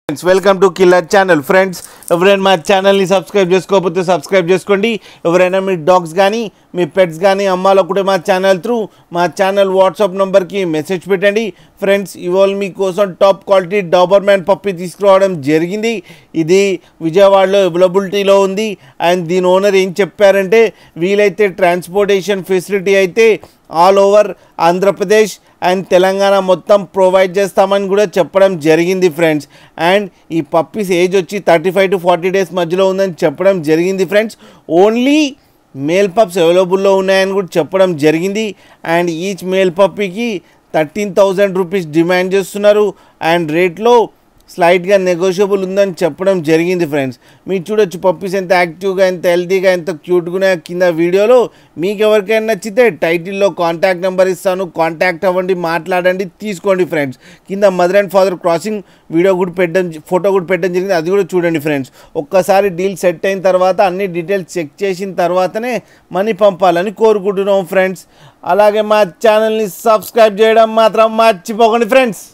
Welcome to killer channel. Friends, ఎవరైనా మా ఛానల్ని సబ్స్క్రైబ్ చేసుకోకపోతే సబ్స్క్రైబ్ చేసుకోండి. ఎవరైనా మీ డాగ్స్ కానీ మీ పెట్స్ కానీ అమ్మాలనుకుంటే మా ఛానల్ త్రూ మా ఛానల్ వాట్సాప్ నెంబర్కి మెసేజ్ పెట్టండి. ఫ్రెండ్స్, ఇవాళ మీకోసం టాప్ క్వాలిటీ డాబర్మ్యాన్ పప్పి తీసుకురావడం జరిగింది. ఇది విజయవాడలో అవైలబిలిటీలో ఉంది. అండ్ దీని ఓనర్ ఏం చెప్పారంటే, వీలైతే ట్రాన్స్పోర్టేషన్ ఫెసిలిటీ అయితే all over Andhra Pradesh and Telangana మొత్తం ప్రొవైడ్ చేస్తామని కూడా చెప్పడం జరిగింది ఫ్రెండ్స్. అండ్ ఈ పప్పీస్ ఏజ్ వచ్చి 35 to 40 days మధ్యలో ఉందని చెప్పడం జరిగింది ఫ్రెండ్స్. ఓన్లీ మేల్ పప్స్ అవైలబుల్లో ఉన్నాయని కూడా చెప్పడం జరిగింది. అండ్ ఈచ్ మేల్ పప్పీకి 13,000 రూపీస్ డిమాండ్ చేస్తున్నారు. అండ్ రేట్లో స్లైట్గా నెగోషియబుల్ ఉందని చెప్పడం జరిగింది ఫ్రెండ్స్. మీరు చూడొచ్చు పప్పీస్ ఎంత యాక్టివ్గా, ఎంత హెల్తీగా, ఎంత క్యూట్గా కింద వీడియోలో. మీకు ఎవరికైనా నచ్చితే టైటిల్లో కాంటాక్ట్ నెంబర్ ఇస్తాను, కాంటాక్ట్ అవ్వండి, మాట్లాడండి, తీసుకోండి ఫ్రెండ్స్. కింద mother and father crossing video కూడా ఫోటో కూడా పెట్టడం జరిగింది, అది కూడా చూడండి ఫ్రెండ్స్. ఒక్కసారి డీల్ సెట్ అయిన తర్వాత అన్ని డీటెయిల్స్ చెక్ చేసిన తర్వాతనే మనీ పంపాలని కోరుకుంటున్నాం ఫ్రెండ్స్. అలాగే మా ఛానల్ని సబ్స్క్రైబ్ చేయడం మాత్రం మర్చిపోకండి ఫ్రెండ్స్.